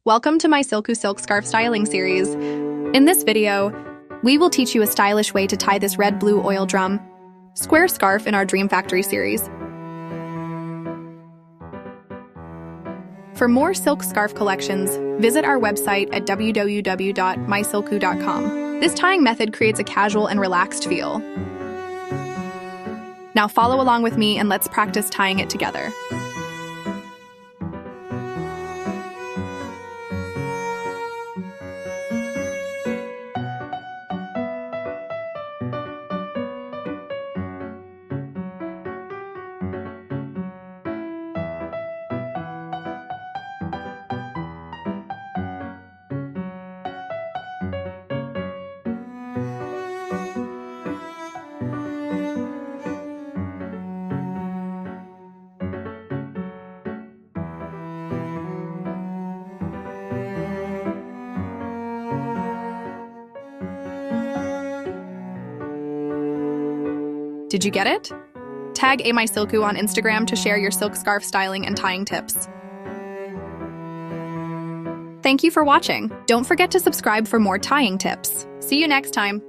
Welcome to my Silku Silk Scarf styling series. In this video, we will teach you a stylish way to tie this red-blue oil drum square scarf in our Dream Factory series. For more silk scarf collections, visit our website at www.mysilku.com. This tying method creates a casual and relaxed feel. Now follow along with me and let's practice tying it together. Did you get it? Tag @mysilku on Instagram to share your silk scarf styling and tying tips. Thank you for watching. Don't forget to subscribe for more tying tips. See you next time.